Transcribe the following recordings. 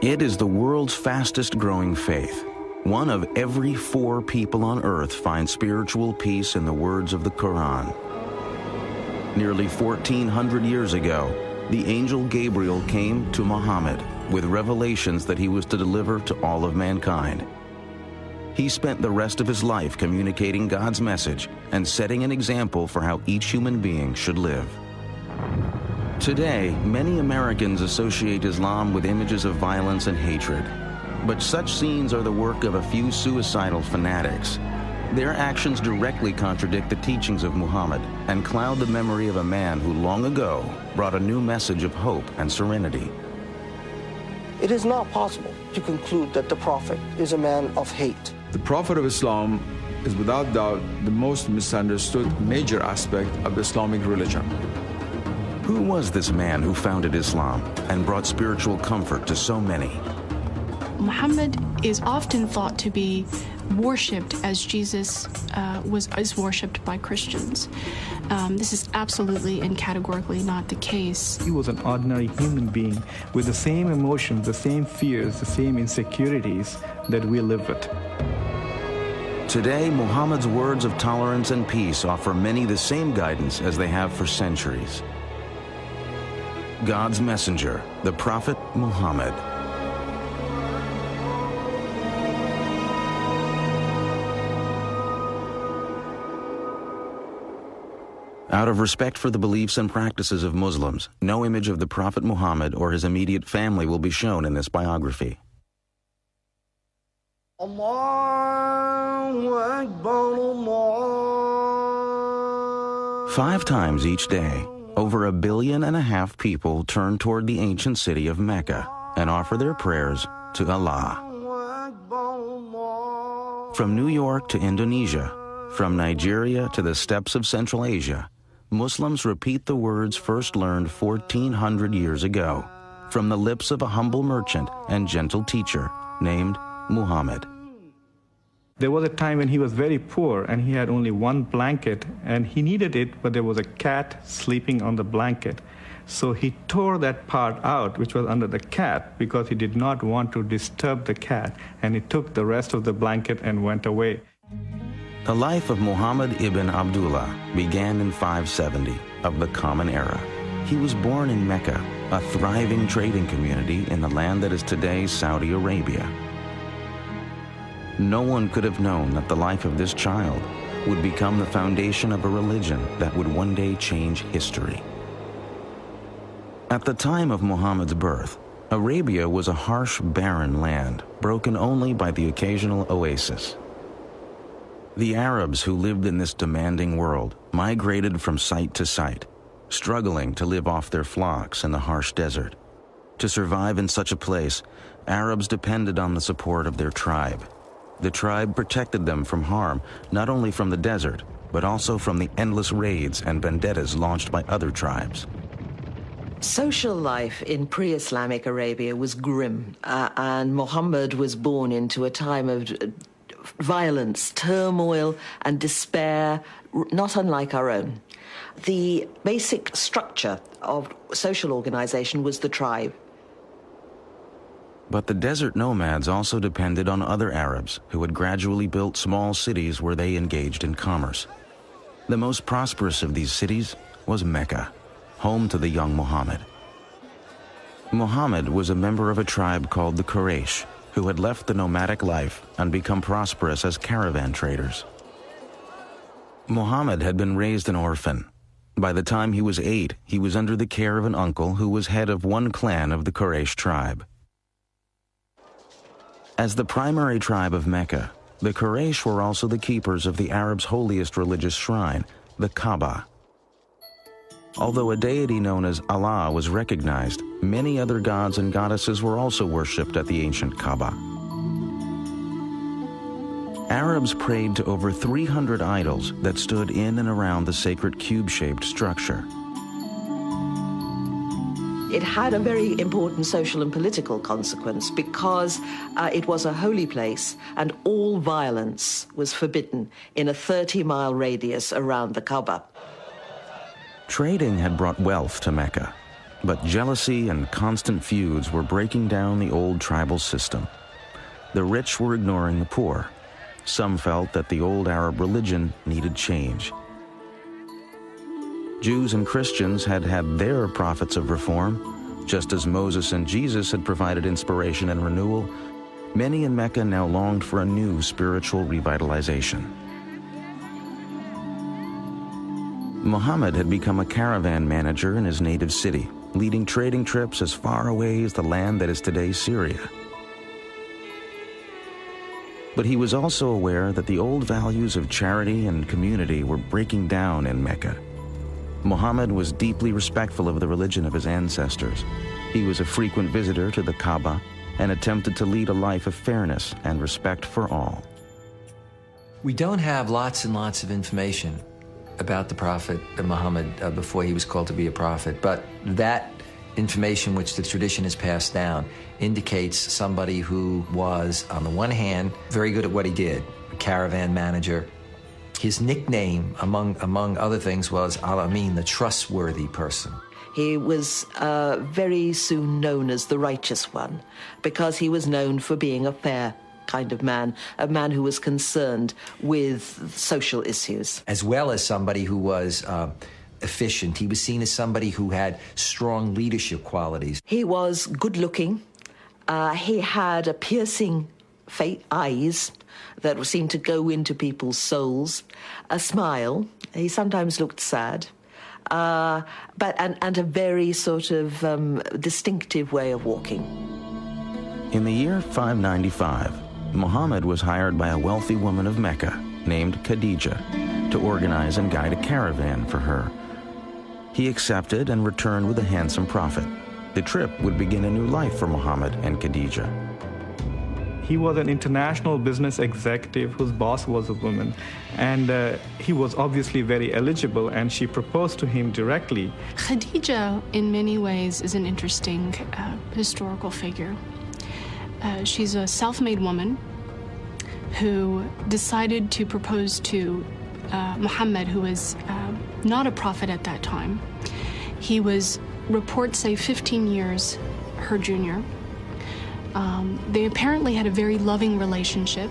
It is the world's fastest growing faith. 1 of every 4 people on earth find spiritual peace in the words of the Quran. Nearly 1,400 years ago, the angel Gabriel came to Muhammad with revelations that he was to deliver to all of mankind. He spent the rest of his life communicating God's message and setting an example for how each human being should live. Today, many Americans associate Islam with images of violence and hatred. But such scenes are the work of a few suicidal fanatics. Their actions directly contradict the teachings of Muhammad and cloud the memory of a man who long ago brought a new message of hope and serenity. It is not possible to conclude that the Prophet is a man of hate. The Prophet of Islam is without doubt the most misunderstood major aspect of the Islamic religion. Who was this man who founded Islam and brought spiritual comfort to so many? Muhammad is often thought to be worshipped as Jesus is worshipped by Christians. This is absolutely and categorically not the case. He was an ordinary human being with the same emotions, the same fears, the same insecurities that we live with. Today, Muhammad's words of tolerance and peace offer many the same guidance as they have for centuries. God's messenger, the Prophet Muhammad. Out of respect for the beliefs and practices of Muslims, no image of the Prophet Muhammad or his immediate family will be shown in this biography. Allahu Akbar, Allah. 5 times each day, over 1.5 billion people turn toward the ancient city of Mecca and offer their prayers to Allah. From New York to Indonesia, from Nigeria to the steppes of Central Asia, Muslims repeat the words first learned 1,400 years ago from the lips of a humble merchant and gentle teacher named Muhammad. There was a time when he was very poor and he had only 1 blanket and he needed it, but there was a cat sleeping on the blanket. So he tore that part out, which was under the cat, because he did not want to disturb the cat, and he took the rest of the blanket and went away. The life of Muhammad ibn Abdullah began in 570 of the Common Era. He was born in Mecca, a thriving trading community in the land that is today Saudi Arabia. No one could have known that the life of this child would become the foundation of a religion that would one day change history. At the time of Muhammad's birth, Arabia was a harsh, barren land, broken only by the occasional oasis. The Arabs who lived in this demanding world migrated from site to site, struggling to live off their flocks in the harsh desert. To survive in such a place, Arabs depended on the support of their tribe. The tribe protected them from harm, not only from the desert, but also from the endless raids and vendettas launched by other tribes. Social life in pre-Islamic Arabia was grim, and Muhammad was born into a time of violence, turmoil, and despair, not unlike our own. The basic structure of social organization was the tribe. But the desert nomads also depended on other Arabs who had gradually built small cities where they engaged in commerce. The most prosperous of these cities was Mecca, home to the young Muhammad. Muhammad was a member of a tribe called the Quraysh, who had left the nomadic life and become prosperous as caravan traders. Muhammad had been raised an orphan. By the time he was 8, he was under the care of an uncle who was head of one clan of the Quraysh tribe. As the primary tribe of Mecca, the Quraysh were also the keepers of the Arabs' holiest religious shrine, the Kaaba. Although a deity known as Allah was recognized, many other gods and goddesses were also worshipped at the ancient Kaaba. Arabs prayed to over 300 idols that stood in and around the sacred cube-shaped structure. It had a very important social and political consequence because it was a holy place and all violence was forbidden in a 30-mile radius around the Kaaba. Trading had brought wealth to Mecca. But jealousy and constant feuds were breaking down the old tribal system. The rich were ignoring the poor. Some felt that the old Arab religion needed change. Jews and Christians had had their prophets of reform. Just as Moses and Jesus had provided inspiration and renewal, many in Mecca now longed for a new spiritual revitalization. Muhammad had become a caravan manager in his native city, leading trading trips as far away as the land that is today Syria. But he was also aware that the old values of charity and community were breaking down in Mecca. Muhammad was deeply respectful of the religion of his ancestors. He was a frequent visitor to the Kaaba and attempted to lead a life of fairness and respect for all. We don't have lots and lots of information about the Prophet Muhammad before he was called to be a prophet, but that information which the tradition has passed down indicates somebody who was, on the one hand, very good at what he did, a caravan manager. His nickname, among other things, was Al-Amin, the trustworthy person. He was very soon known as the righteous one because he was known for being a fair kind of man, a man who was concerned with social issues. As well as somebody who was efficient. He was seen as somebody who had strong leadership qualities. He was good-looking. He had a piercing eyes that seemed to go into people's souls, a smile. He sometimes looked sad. And a very sort of distinctive way of walking. In the year 595, Muhammad was hired by a wealthy woman of Mecca named Khadijah to organize and guide a caravan for her. He accepted and returned with a handsome profit. The trip would begin a new life for Muhammad and Khadijah. He was an international business executive whose boss was a woman, and he was obviously very eligible, and she proposed to him directly. Khadija, in many ways, is an interesting historical figure. She's a self-made woman who decided to propose to Muhammad, who was not a prophet at that time. He was, reports say, 15 years her junior. They apparently had a very loving relationship.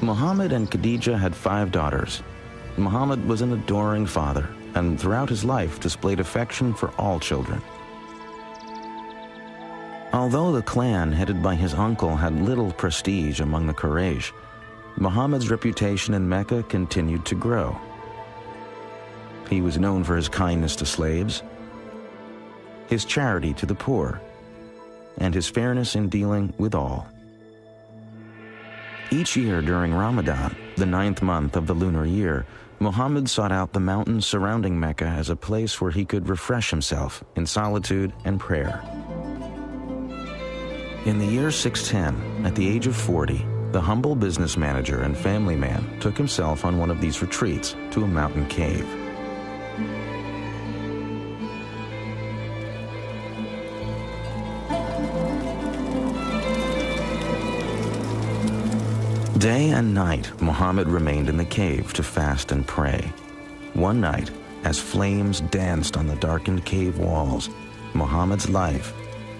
Muhammad and Khadijah had 5 daughters. Muhammad was an adoring father, and throughout his life displayed affection for all children. Although the clan headed by his uncle had little prestige among the Quraysh, Muhammad's reputation in Mecca continued to grow. He was known for his kindness to slaves, his charity to the poor, and his fairness in dealing with all. Each year during Ramadan, the 9th month of the lunar year, Muhammad sought out the mountains surrounding Mecca as a place where he could refresh himself in solitude and prayer. In the year 610, at the age of 40, the humble business manager and family man took himself on one of these retreats to a mountain cave. Day and night, Muhammad remained in the cave to fast and pray. One night, as flames danced on the darkened cave walls, Muhammad's life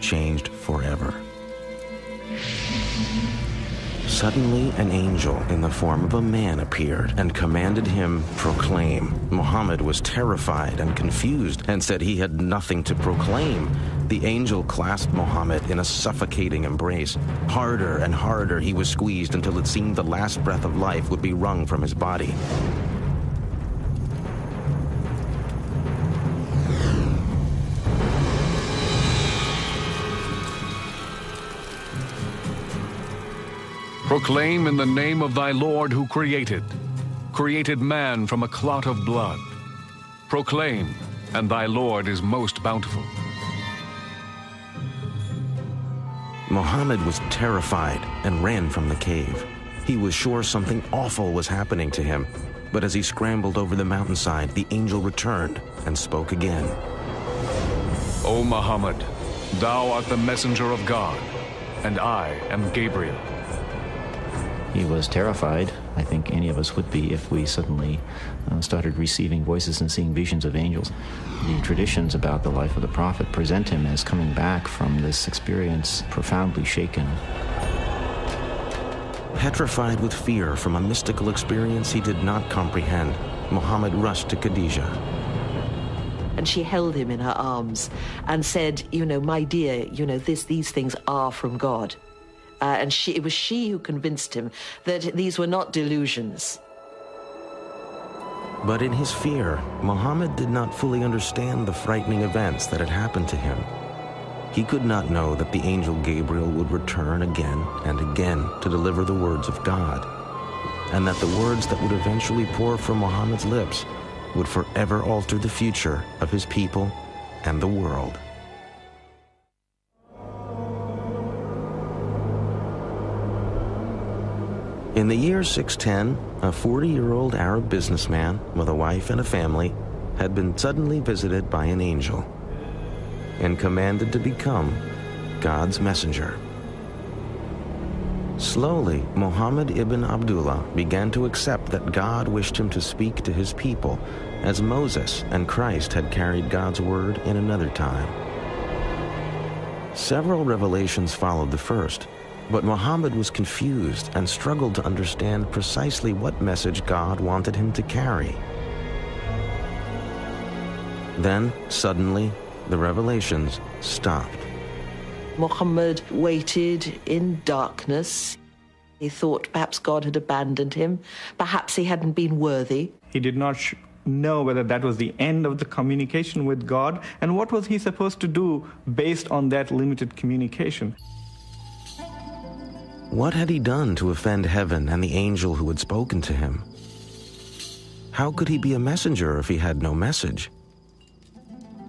changed forever. Suddenly, an angel in the form of a man appeared and commanded him, "Proclaim." Muhammad was terrified and confused and said he had nothing to proclaim. The angel clasped Muhammad in a suffocating embrace. Harder and harder he was squeezed until it seemed the last breath of life would be wrung from his body. Proclaim in the name of thy Lord who created man from a clot of blood. Proclaim, and thy Lord is most bountiful. Muhammad was terrified and ran from the cave. He was sure something awful was happening to him, but as he scrambled over the mountainside, the angel returned and spoke again. O Muhammad, thou art the messenger of God, and I am Gabriel. He was terrified. I think any of us would be if we suddenly started receiving voices and seeing visions of angels. The traditions about the life of the prophet present him as coming back from this experience profoundly shaken. Petrified with fear from a mystical experience he did not comprehend, Muhammad rushed to Khadijah. And she held him in her arms and said, my dear, these things are from God. And it was she who convinced him that these were not delusions. But in his fear, Muhammad did not fully understand the frightening events that had happened to him. He could not know that the angel Gabriel would return again and again to deliver the words of God, and that the words that would eventually pour from Muhammad's lips would forever alter the future of his people and the world. In the year 610, a 40-year-old Arab businessman with a wife and a family had been suddenly visited by an angel and commanded to become God's messenger. Slowly, Muhammad ibn Abdullah began to accept that God wished him to speak to his people, as Moses and Christ had carried God's word in another time. Several revelations followed the first, but Muhammad was confused and struggled to understand precisely what message God wanted him to carry. Then, suddenly, the revelations stopped. Muhammad waited in darkness. He thought perhaps God had abandoned him. Perhaps he hadn't been worthy. He did not know whether that was the end of the communication with God, and what was he supposed to do based on that limited communication. What had he done to offend heaven and the angel who had spoken to him? How could he be a messenger if he had no message?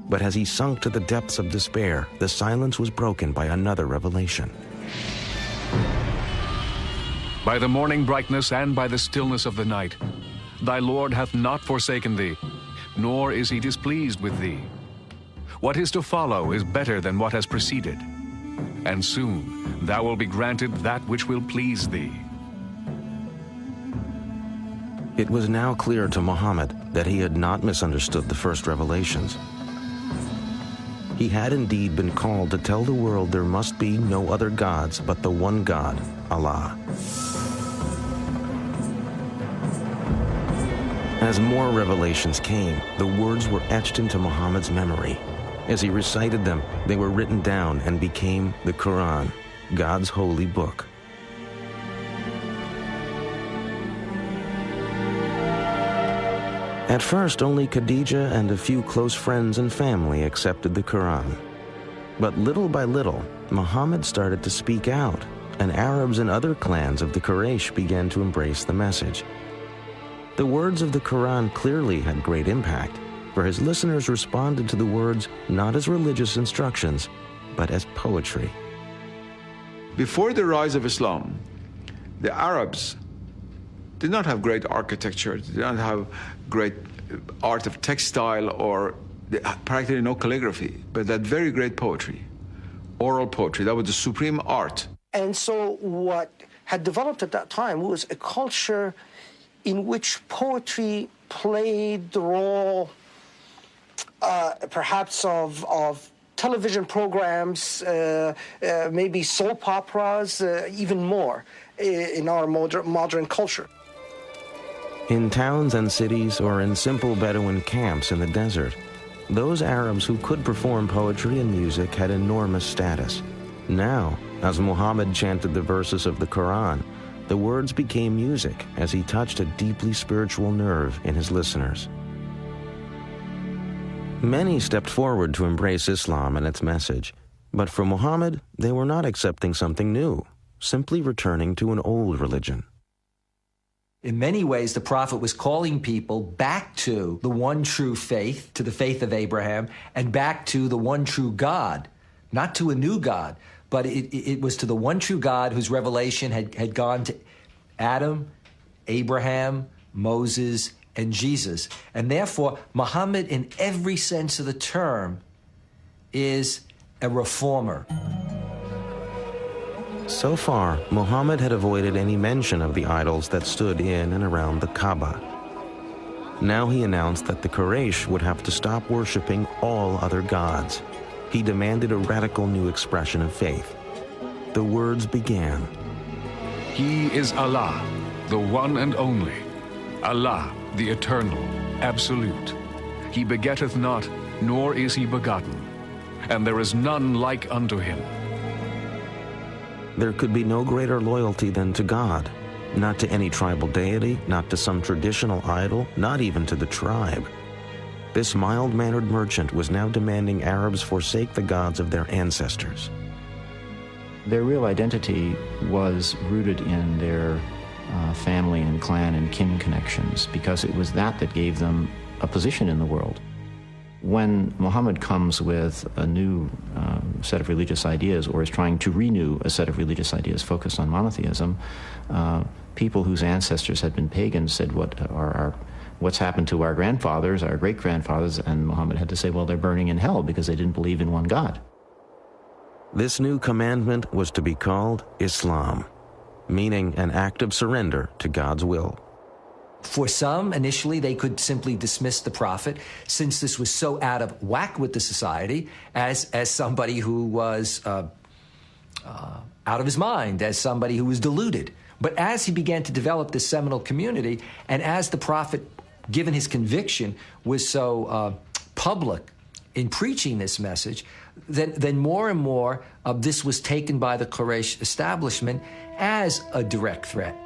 But as he sunk to the depths of despair, the silence was broken by another revelation. By the morning brightness and by the stillness of the night, thy Lord hath not forsaken thee, nor is he displeased with thee. What is to follow is better than what has preceded, and soon thou wilt be granted that which will please thee. It was now clear to Muhammad that he had not misunderstood the first revelations. He had indeed been called to tell the world there must be no other gods but the one God, Allah. As more revelations came, the words were etched into Muhammad's memory. As he recited them, they were written down and became the Quran, God's holy book. At first, only Khadijah and a few close friends and family accepted the Quran. But little by little, Muhammad started to speak out, and Arabs and other clans of the Quraysh began to embrace the message. The words of the Quran clearly had great impact, for his listeners responded to the words not as religious instructions, but as poetry. Before the rise of Islam, the Arabs did not have great architecture, did not have great art of textile, or practically no calligraphy, but that very great poetry, oral poetry. That was the supreme art. And so what had developed at that time was a culture in which poetry played the role perhaps of television programs, maybe soap operas, even more in our modern culture. In towns and cities or in simple Bedouin camps in the desert, those Arabs who could perform poetry and music had enormous status. Now, as Muhammad chanted the verses of the Quran, the words became music as he touched a deeply spiritual nerve in his listeners. Many stepped forward to embrace Islam and its message, but for Muhammad, they were not accepting something new, simply returning to an old religion. In many ways, the prophet was calling people back to the one true faith, to the faith of Abraham, and back to the one true God, not to a new God, but it was to the one true God whose revelation had gone to Adam, Abraham, Moses, and Jesus. And therefore, Muhammad, in every sense of the term, is a reformer. So far, Muhammad had avoided any mention of the idols that stood in and around the Kaaba. Now he announced that the Quraysh would have to stop worshiping all other gods. He demanded a radical new expression of faith. The words began. He is Allah, the one and only. Allah, the eternal, absolute. He begetteth not, nor is he begotten. And there is none like unto him. There could be no greater loyalty than to God. Not to any tribal deity, not to some traditional idol, not even to the tribe. This mild-mannered merchant was now demanding Arabs forsake the gods of their ancestors. Their real identity was rooted in their family and clan and kin connections, because it was that gave them a position in the world. When Muhammad comes with a new set of religious ideas, or is trying to renew a set of religious ideas focused on monotheism, people whose ancestors had been pagans said, what's happened to our grandfathers, our great-grandfathers? And Muhammad had to say, well, they're burning in hell because they didn't believe in one God. This new commandment was to be called Islam, meaning an act of surrender to God's will. For some, initially, they could simply dismiss the prophet, since this was so out of whack with the society, as somebody who was out of his mind, as somebody who was deluded. But as he began to develop this seminal community, and as the prophet, given his conviction, was so public in preaching this message, then more and more of this was taken by the Quraysh establishment as a direct threat.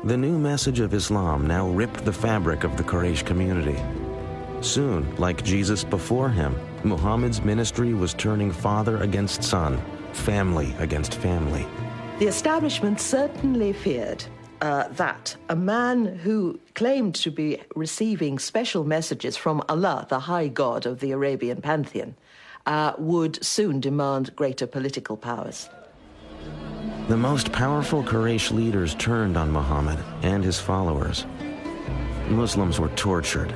The new message of Islam now ripped the fabric of the Quraysh community. Soon, like Jesus before him, Muhammad's ministry was turning father against son, family against family. The establishment certainly feared that a man who claimed to be receiving special messages from Allah, the high god of the Arabian pantheon, would soon demand greater political powers. The most powerful Quraysh leaders turned on Muhammad and his followers. Muslims were tortured.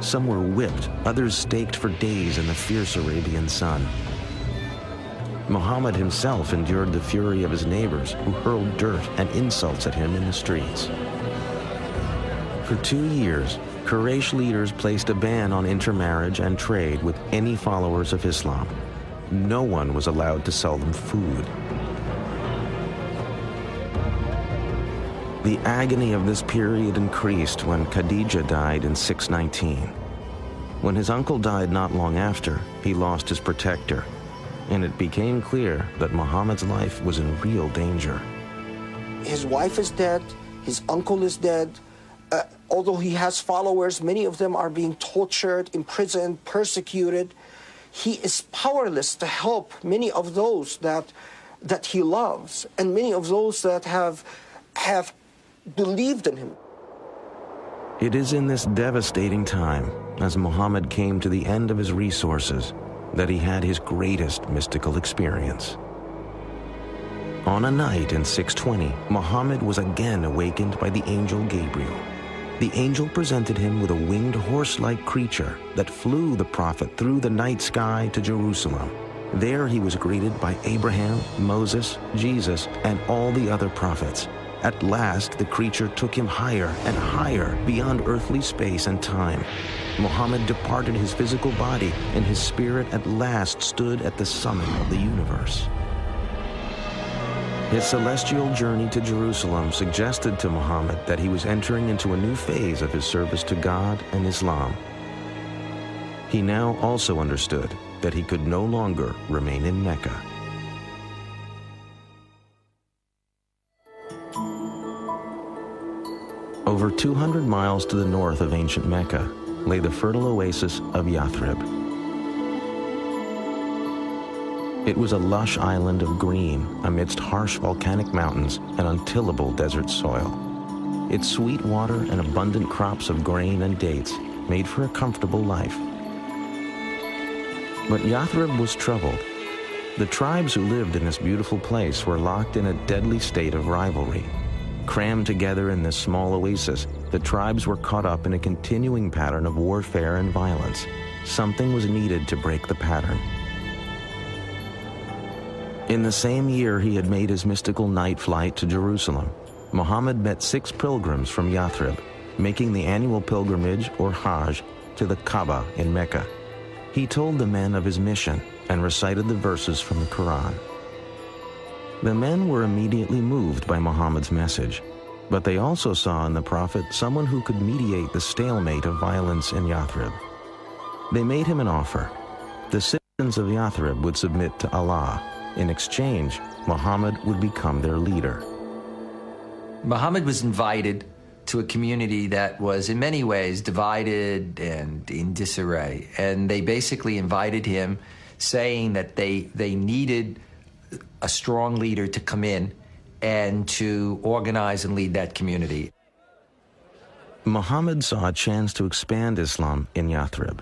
Some were whipped, others staked for days in the fierce Arabian sun. Muhammad himself endured the fury of his neighbors, who hurled dirt and insults at him in the streets. For 2 years, Quraysh leaders placed a ban on intermarriage and trade with any followers of Islam. No one was allowed to sell them food. The agony of this period increased when Khadija died in 619. When his uncle died not long after, he lost his protector, and it became clear that Muhammad's life was in real danger. His wife is dead, his uncle is dead. Although he has followers, many of them are being tortured, imprisoned, persecuted. He is powerless to help many of those that he loves, and many of those that have believed in him. It is in this devastating time, as Muhammad came to the end of his resources, that he had his greatest mystical experience. On a night in 620, Muhammad was again awakened by the angel Gabriel. The angel presented him with a winged horse-like creature that flew the prophet through the night sky to Jerusalem. There he was greeted by Abraham, Moses, Jesus, and all the other prophets. At last, the creature took him higher and higher beyond earthly space and time. Muhammad departed his physical body, and his spirit at last stood at the summit of the universe. His celestial journey to Jerusalem suggested to Muhammad that he was entering into a new phase of his service to God and Islam. He now also understood that he could no longer remain in Mecca. Over 200 miles to the north of ancient Mecca lay the fertile oasis of Yathrib. It was a lush island of green amidst harsh volcanic mountains and untillable desert soil. Its sweet water and abundant crops of grain and dates made for a comfortable life. But Yathrib was troubled. The tribes who lived in this beautiful place were locked in a deadly state of rivalry. Crammed together in this small oasis, the tribes were caught up in a continuing pattern of warfare and violence. Something was needed to break the pattern. In the same year he had made his mystical night flight to Jerusalem, Muhammad met 6 pilgrims from Yathrib, making the annual pilgrimage, or Hajj, to the Kaaba in Mecca. He told the men of his mission and recited the verses from the Quran. The men were immediately moved by Muhammad's message, but they also saw in the Prophet someone who could mediate the stalemate of violence in Yathrib. They made him an offer. The citizens of Yathrib would submit to Allah. In exchange, Muhammad would become their leader. Muhammad was invited to a community that was in many ways divided and in disarray. And they basically invited him, saying that they needed a strong leader to come in and to organize and lead that community. Muhammad saw a chance to expand Islam in Yathrib.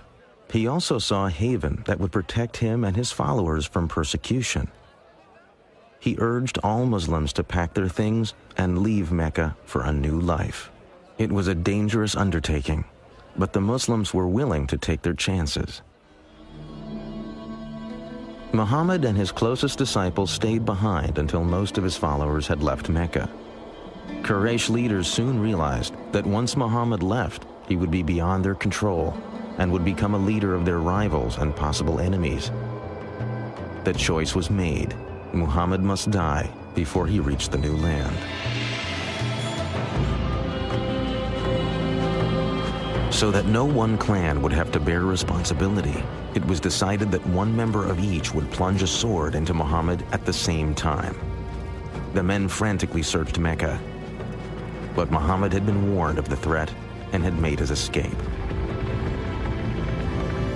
He also saw a haven that would protect him and his followers from persecution. He urged all Muslims to pack their things and leave Mecca for a new life. It was a dangerous undertaking, but the Muslims were willing to take their chances. Muhammad and his closest disciples stayed behind until most of his followers had left Mecca. Quraysh leaders soon realized that once Muhammad left, he would be beyond their control and would become a leader of their rivals and possible enemies. The choice was made. Muhammad must die before he reached the new land. So that no one clan would have to bear responsibility, it was decided that one member of each would plunge a sword into Muhammad at the same time. The men frantically searched Mecca, but Muhammad had been warned of the threat and had made his escape.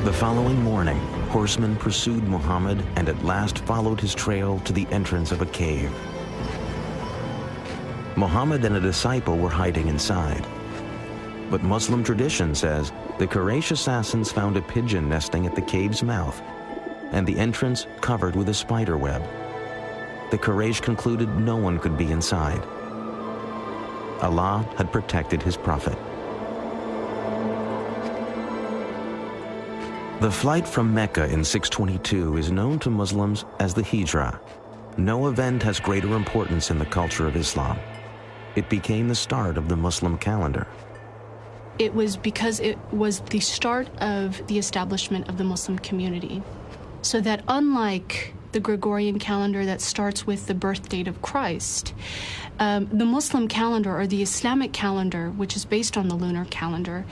The following morning, horsemen pursued Muhammad and at last followed his trail to the entrance of a cave. Muhammad and a disciple were hiding inside. But Muslim tradition says the Quraysh assassins found a pigeon nesting at the cave's mouth and the entrance covered with a spider web. The Quraysh concluded no one could be inside. Allah had protected his prophet. The flight from Mecca in 622 is known to Muslims as the Hijrah. No event has greater importance in the culture of Islam. It became the start of the Muslim calendar. It was because it was the start of the establishment of the Muslim community. So that unlike the Gregorian calendar that starts with the birth date of Christ, the Muslim calendar, or the Islamic calendar, which is based on the lunar calendar,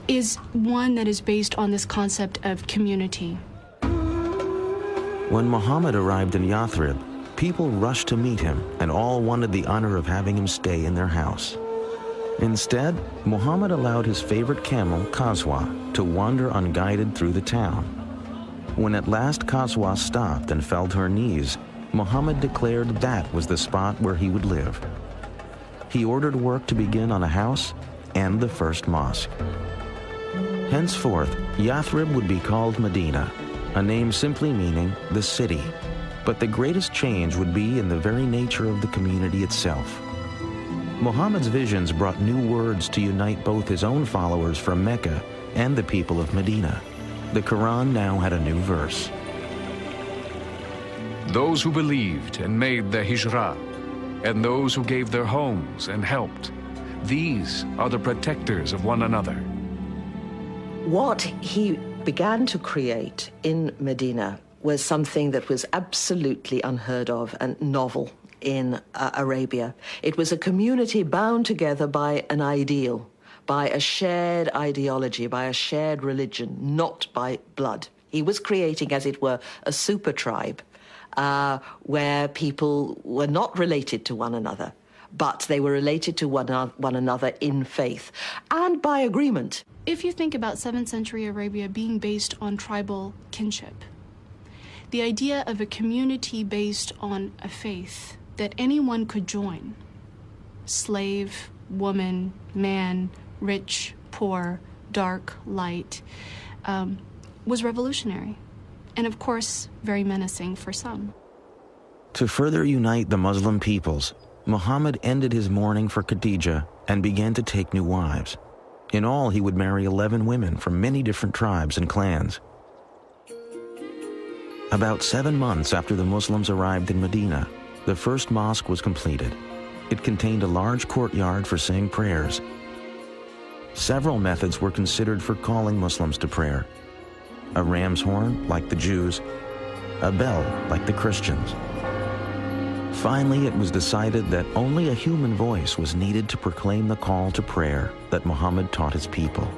is one that is based on this concept of community. When Muhammad arrived in Yathrib, people rushed to meet him and all wanted the honor of having him stay in their house. Instead, Muhammad allowed his favorite camel, Qaswa, to wander unguided through the town. When at last Qaswa stopped and fell to her knees, Muhammad declared that was the spot where he would live. He ordered work to begin on a house and the first mosque. Henceforth, Yathrib would be called Medina, a name simply meaning the city. But the greatest change would be in the very nature of the community itself. Muhammad's visions brought new words to unite both his own followers from Mecca and the people of Medina. The Quran now had a new verse. Those who believed and made the hijrah, and those who gave their homes and helped, these are the protectors of one another. What he began to create in Medina was something that was absolutely unheard of and novel in Arabia. It was a community bound together by an ideal, by a shared ideology, by a shared religion, not by blood. He was creating, as it were, a super tribe where people were not related to one another, but they were related to one another in faith and by agreement. If you think about 7th century Arabia being based on tribal kinship, the idea of a community based on a faith that anyone could join, slave, woman, man, rich, poor, dark, light, was revolutionary, and of course, very menacing for some. To further unite the Muslim peoples, Muhammad ended his mourning for Khadija and began to take new wives. In all, he would marry 11 women from many different tribes and clans. About 7 months after the Muslims arrived in Medina, the first mosque was completed. It contained a large courtyard for saying prayers. Several methods were considered for calling Muslims to prayer. A ram's horn, like the Jews, a bell, like the Christians. Finally, it was decided that only a human voice was needed to proclaim the call to prayer that Muhammad taught his people.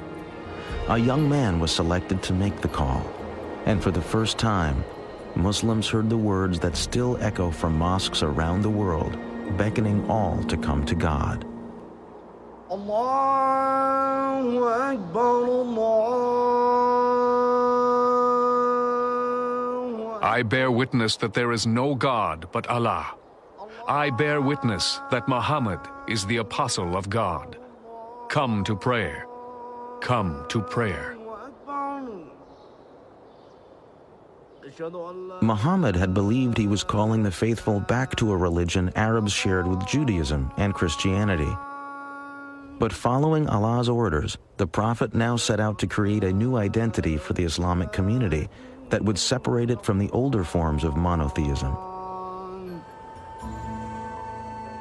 A young man was selected to make the call, and for the first time, Muslims heard the words that still echo from mosques around the world, beckoning all to come to God. Allahu Akbar, Allahu Akbar. I bear witness that there is no God but Allah. I bear witness that Muhammad is the apostle of God. Come to prayer. Come to prayer. Muhammad had believed he was calling the faithful back to a religion Arabs shared with Judaism and Christianity. But following Allah's orders, the Prophet now set out to create a new identity for the Islamic community that would separate it from the older forms of monotheism.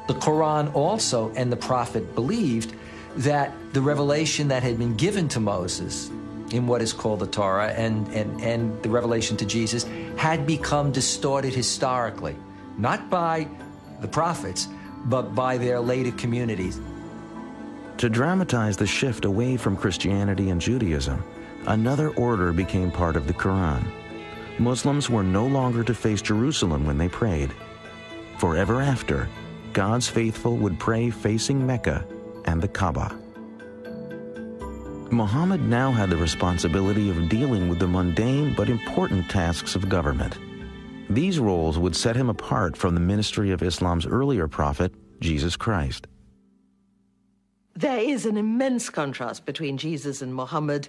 The Quran also and the Prophet believed that the revelation that had been given to Moses in what is called the Torah and the revelation to Jesus had become distorted historically, not by the prophets, but by their later communities. To dramatize the shift away from Christianity and Judaism, another order became part of the Quran. Muslims were no longer to face Jerusalem when they prayed. Forever after, God's faithful would pray facing Mecca and the Kaaba. Muhammad now had the responsibility of dealing with the mundane but important tasks of government. These roles would set him apart from the ministry of Islam's earlier prophet, Jesus Christ. There is an immense contrast between Jesus and Muhammad,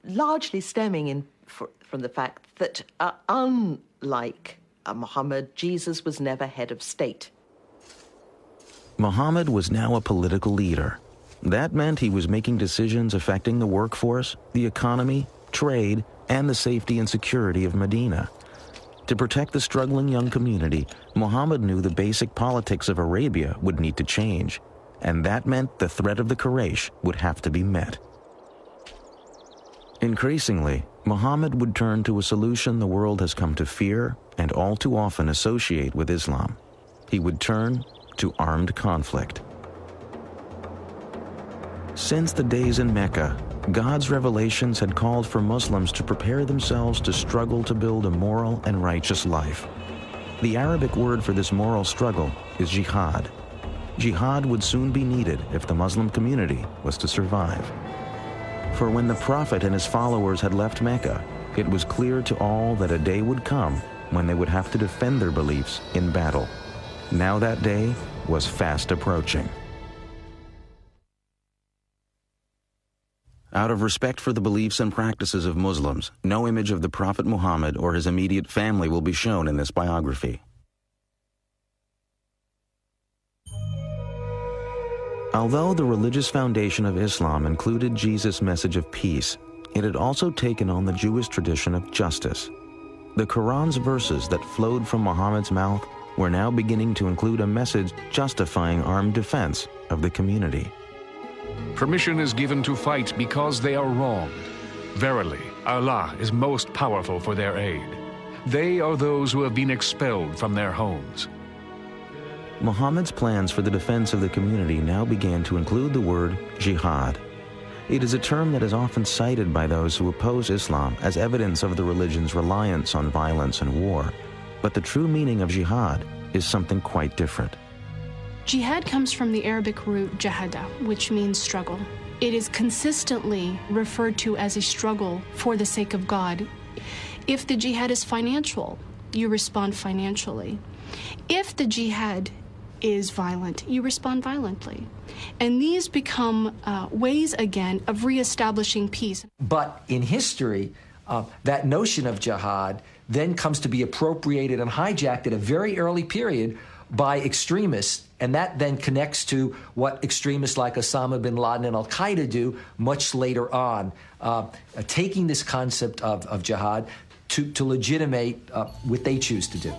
largely stemming from the fact that, unlike Muhammad, Jesus was never head of state. Muhammad was now a political leader. That meant he was making decisions affecting the workforce, the economy, trade, and the safety and security of Medina. To protect the struggling young community, Muhammad knew the basic politics of Arabia would need to change, and that meant the threat of the Quraysh would have to be met. Increasingly, Muhammad would turn to a solution the world has come to fear and all too often associate with Islam. He would turn to armed conflict. Since the days in Mecca, God's revelations had called for Muslims to prepare themselves to struggle to build a moral and righteous life. The Arabic word for this moral struggle is jihad. Jihad would soon be needed if the Muslim community was to survive. For when the Prophet and his followers had left Mecca, it was clear to all that a day would come when they would have to defend their beliefs in battle. Now that day was fast approaching. Out of respect for the beliefs and practices of Muslims, no image of the Prophet Muhammad or his immediate family will be shown in this biography. Although the religious foundation of Islam included Jesus' message of peace, it had also taken on the Jewish tradition of justice. The Quran's verses that flowed from Muhammad's mouth were now beginning to include a message justifying armed defense of the community. Permission is given to fight because they are wronged. Verily, Allah is most powerful for their aid. They are those who have been expelled from their homes. Muhammad's plans for the defense of the community now began to include the word jihad. It is a term that is often cited by those who oppose Islam as evidence of the religion's reliance on violence and war. But the true meaning of jihad is something quite different. Jihad comes from the Arabic root jahada, which means struggle. It is consistently referred to as a struggle for the sake of God. If the jihad is financial, you respond financially. If the jihad is violent, you respond violently. And these become ways, again, of reestablishing peace. But in history, that notion of jihad then comes to be appropriated and hijacked at a very early period by extremists, and that then connects to what extremists like Osama bin Laden and Al-Qaeda do much later on, taking this concept of jihad to legitimate what they choose to do.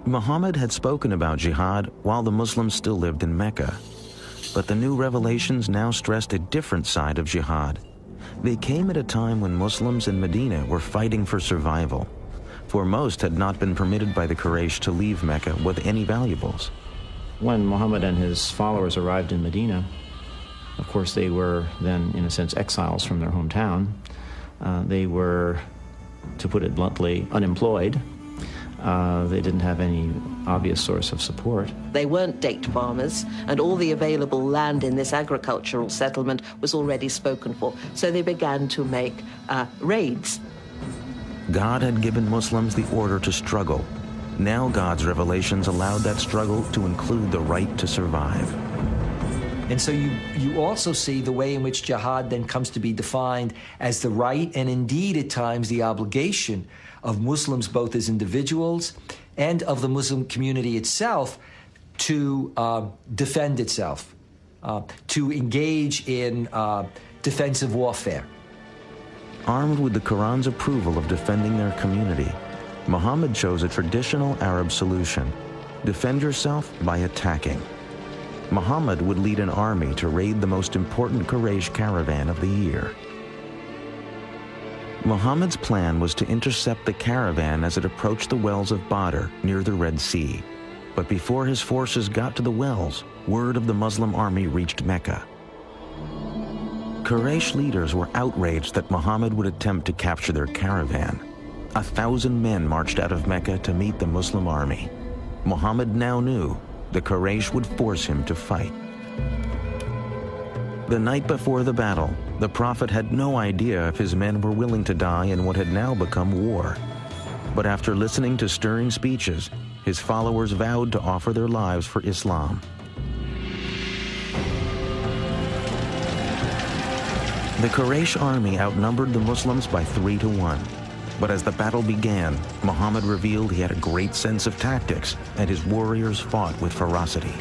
Muhammad had spoken about jihad while the Muslims still lived in Mecca. But the new revelations now stressed a different side of jihad. They came at a time when Muslims in Medina were fighting for survival, for most had not been permitted by the Quraysh to leave Mecca with any valuables. When Muhammad and his followers arrived in Medina, of course they were then, in a sense, exiles from their hometown. They were, to put it bluntly, unemployed. They didn't have any obvious source of support. They weren't date farmers, and all the available land in this agricultural settlement was already spoken for. So they began to make raids. God had given Muslims the order to struggle. Now God's revelations allowed that struggle to include the right to survive. And so you also see the way in which jihad then comes to be defined as the right and indeed at times the obligation of Muslims, both as individuals and of the Muslim community itself, to defend itself, to engage in defensive warfare. Armed with the Quran's approval of defending their community, Muhammad chose a traditional Arab solution: defend yourself by attacking. Muhammad would lead an army to raid the most important Quraysh caravan of the year. Muhammad's plan was to intercept the caravan as it approached the wells of Badr near the Red Sea. But before his forces got to the wells, word of the Muslim army reached Mecca. Quraysh leaders were outraged that Muhammad would attempt to capture their caravan. 1,000 men marched out of Mecca to meet the Muslim army. Muhammad now knew the Quraysh would force him to fight. The night before the battle, the Prophet had no idea if his men were willing to die in what had now become war. But after listening to stirring speeches, his followers vowed to offer their lives for Islam. The Quraysh army outnumbered the Muslims by 3 to 1. But as the battle began, Muhammad revealed he had a great sense of tactics, and his warriors fought with ferocity.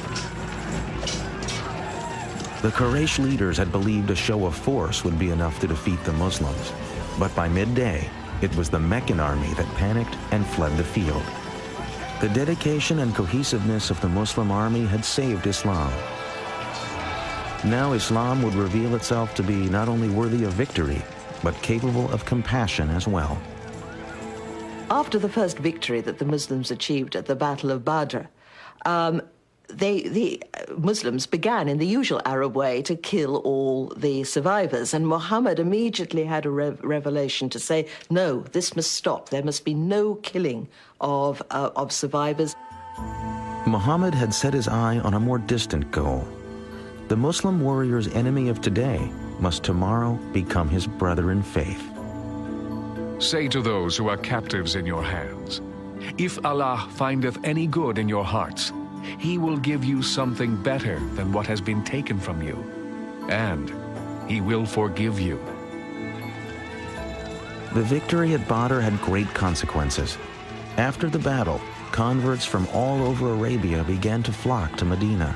The Quraysh leaders had believed a show of force would be enough to defeat the Muslims. But by midday, it was the Meccan army that panicked and fled the field. The dedication and cohesiveness of the Muslim army had saved Islam. Now Islam would reveal itself to be not only worthy of victory, but capable of compassion as well. After the first victory that the Muslims achieved at the Battle of Badr, the Muslims began in the usual Arab way to kill all the survivors. And Muhammad immediately had a revelation to say, no, this must stop. There must be no killing of survivors. Muhammad had set his eye on a more distant goal. The Muslim warrior's enemy of today must tomorrow become his brother in faith. Say to those who are captives in your hands, if Allah findeth any good in your hearts, He will give you something better than what has been taken from you, and He will forgive you. The victory at Badr had great consequences. After the battle, converts from all over Arabia began to flock to Medina.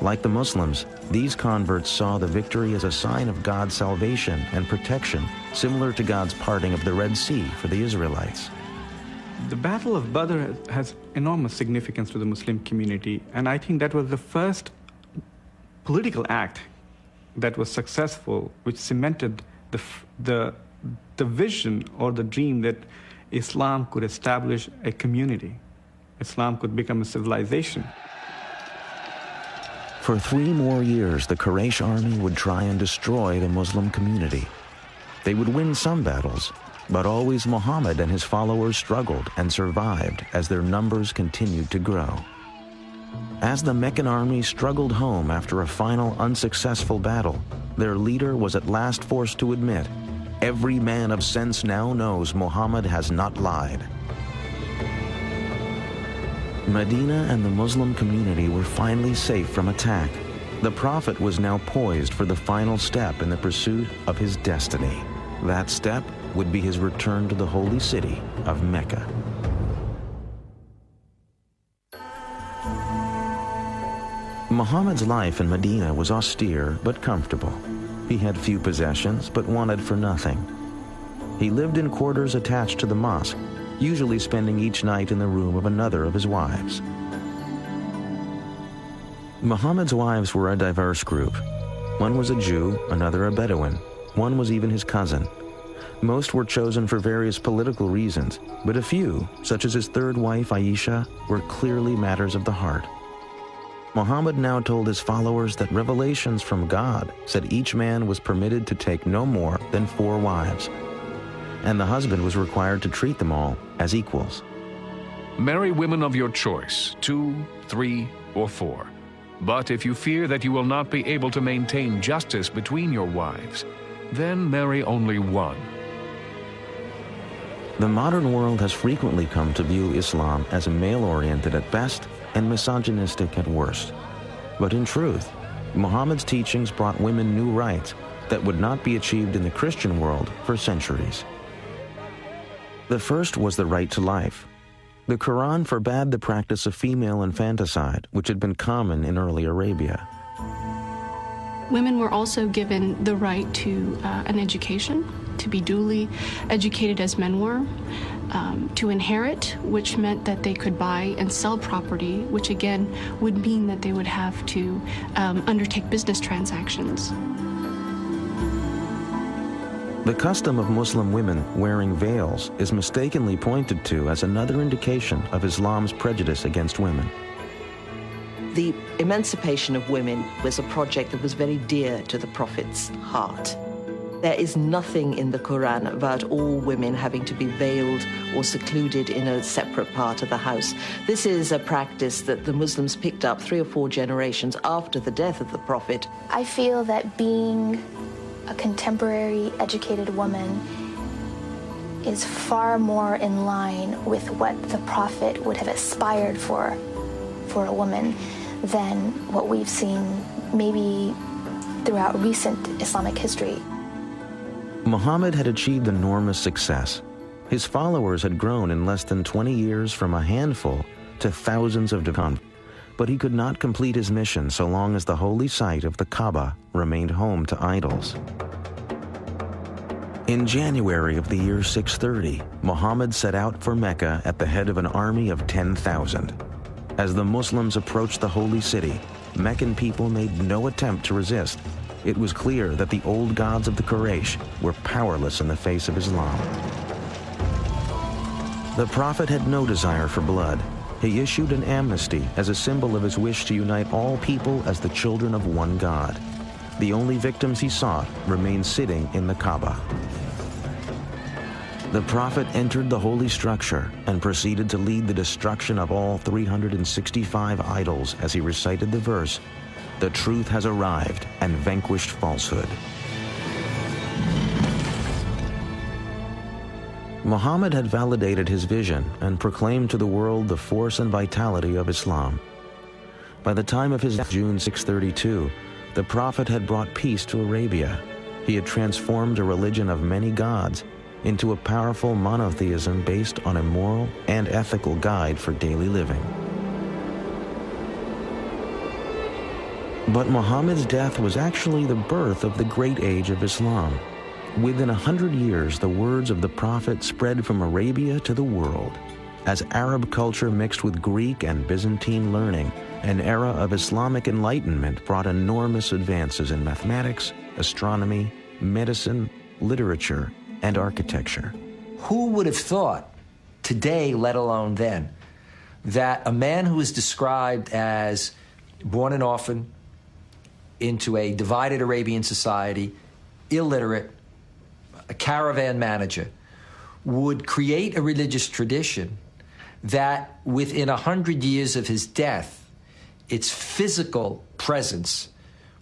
Like the Muslims, these converts saw the victory as a sign of God's salvation and protection, similar to God's parting of the Red Sea for the Israelites. The Battle of Badr has enormous significance to the Muslim community, and I think that was the first political act that was successful, which cemented the vision or the dream that Islam could establish a community. Islam could become a civilization. For 3 more years, the Quraysh army would try and destroy the Muslim community. They would win some battles, but always Muhammad and his followers struggled and survived as their numbers continued to grow. As the Meccan army struggled home after a final unsuccessful battle, their leader was at last forced to admit, every man of sense now knows Muhammad has not lied. Medina and the Muslim community were finally safe from attack. The Prophet was now poised for the final step in the pursuit of his destiny. That step would be his return to the holy city of Mecca. Muhammad's life in Medina was austere but comfortable. He had few possessions but wanted for nothing. He lived in quarters attached to the mosque, usually spending each night in the room of another of his wives. Muhammad's wives were a diverse group. One was a Jew, another a Bedouin. One was even his cousin. Most were chosen for various political reasons, but a few, such as his third wife Aisha, were clearly matters of the heart. Muhammad now told his followers that revelations from God said each man was permitted to take no more than 4 wives, and the husband was required to treat them all as equals. Marry women of your choice, 2, 3, or 4. But if you fear that you will not be able to maintain justice between your wives, then marry only 1. The modern world has frequently come to view Islam as male-oriented at best and misogynistic at worst. But in truth, Muhammad's teachings brought women new rights that would not be achieved in the Christian world for centuries. The first was the right to life. The Quran forbade the practice of female infanticide, which had been common in early Arabia. Women were also given the right to an education, to be duly educated as men were, to inherit, which meant that they could buy and sell property, which again would mean that they would have to undertake business transactions. The custom of Muslim women wearing veils is mistakenly pointed to as another indication of Islam's prejudice against women. The emancipation of women was a project that was very dear to the Prophet's heart. There is nothing in the Quran about all women having to be veiled or secluded in a separate part of the house. This is a practice that the Muslims picked up 3 or 4 generations after the death of the Prophet. I feel that being a contemporary educated woman is far more in line with what the Prophet would have aspired for a woman than what we've seen maybe throughout recent Islamic history. Muhammad had achieved enormous success. His followers had grown in less than 20 years from a handful to thousands of converts. But he could not complete his mission so long as the holy site of the Kaaba remained home to idols. In January of the year 630, Muhammad set out for Mecca at the head of an army of 10,000. As the Muslims approached the holy city, Meccan people made no attempt to resist. It was clear that the old gods of the Quraysh were powerless in the face of Islam. The Prophet had no desire for blood. He issued an amnesty as a symbol of his wish to unite all people as the children of one God. The only victims he sought remained sitting in the Kaaba. The Prophet entered the holy structure and proceeded to lead the destruction of all 365 idols as he recited the verse, "The truth has arrived and vanquished falsehood." Muhammad had validated his vision and proclaimed to the world the force and vitality of Islam. By the time of his death, June 632, the Prophet had brought peace to Arabia. He had transformed a religion of many gods into a powerful monotheism based on a moral and ethical guide for daily living. But Muhammad's death was actually the birth of the great age of Islam. Within 100 years, the words of the Prophet spread from Arabia to the world. As Arab culture mixed with Greek and Byzantine learning, an era of Islamic enlightenment brought enormous advances in mathematics, astronomy, medicine, literature, and architecture. Who would have thought today, let alone then, that a man who is described as born an orphan into a divided Arabian society, illiterate, a caravan manager, would create a religious tradition that within 100 years of his death, its physical presence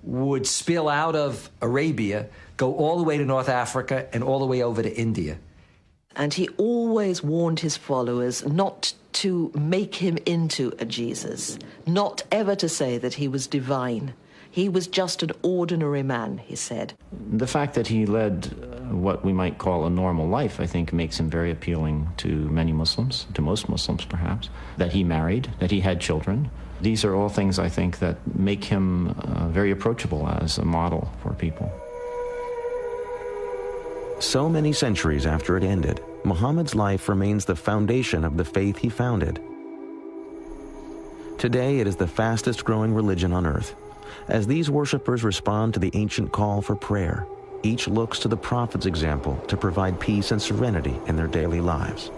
would spill out of Arabia, go all the way to North Africa and all the way over to India. And he always warned his followers not to make him into a Jesus, not ever to say that he was divine. He was just an ordinary man, he said. The fact that he led what we might call a normal life, I think, makes him very appealing to many Muslims, to most Muslims perhaps. That he married, that he had children. These are all things, I think, that make him very approachable as a model for people. So many centuries after it ended, Muhammad's life remains the foundation of the faith he founded. Today, it is the fastest growing religion on earth. As these worshippers respond to the ancient call for prayer, each looks to the Prophet's example to provide peace and serenity in their daily lives.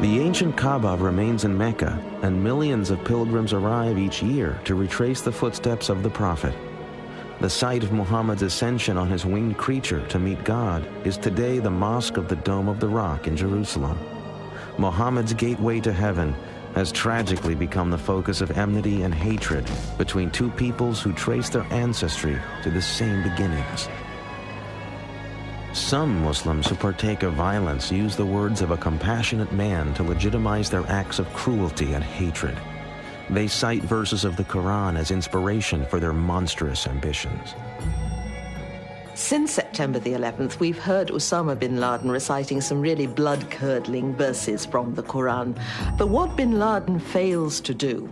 The ancient Kaaba remains in Mecca, and millions of pilgrims arrive each year to retrace the footsteps of the Prophet. The site of Muhammad's ascension on his winged creature to meet God is today the Mosque of the Dome of the Rock in Jerusalem. Muhammad's gateway to heaven has tragically become the focus of enmity and hatred between two peoples who trace their ancestry to the same beginnings. Some Muslims who partake of violence use the words of a compassionate man to legitimize their acts of cruelty and hatred. They cite verses of the Quran as inspiration for their monstrous ambitions. Since September the 11th, we've heard Osama bin Laden reciting some really blood-curdling verses from the Quran. But what bin Laden fails to do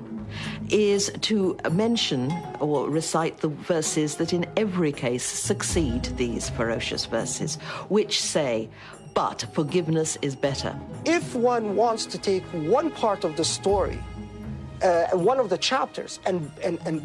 is to mention or recite the verses that in every case succeed these ferocious verses, which say, "But forgiveness is better." If one wants to take one part of the story, one of the chapters, and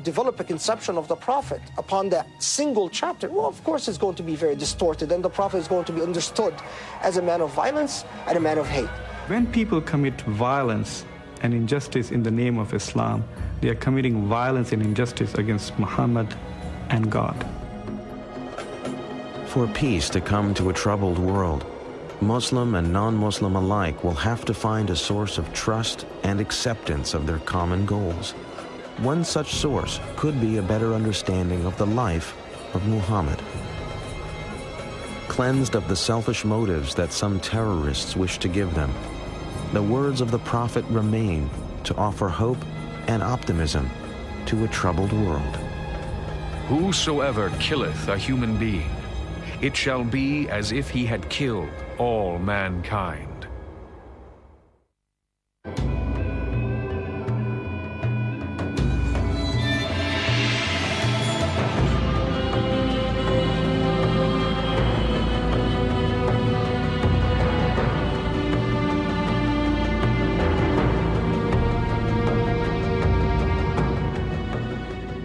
develop a conception of the Prophet upon that single chapter, well, of course it's going to be very distorted, and the Prophet is going to be understood as a man of violence and a man of hate. When people commit violence and injustice in the name of Islam, they are committing violence and injustice against Muhammad and God. For peace to come to a troubled world, Muslim and non-Muslim alike will have to find a source of trust and acceptance of their common goals. One such source could be a better understanding of the life of Muhammad. Cleansed of the selfish motives that some terrorists wish to give them, the words of the Prophet remain to offer hope and optimism to a troubled world. Whosoever killeth a human being, it shall be as if he had killed all mankind.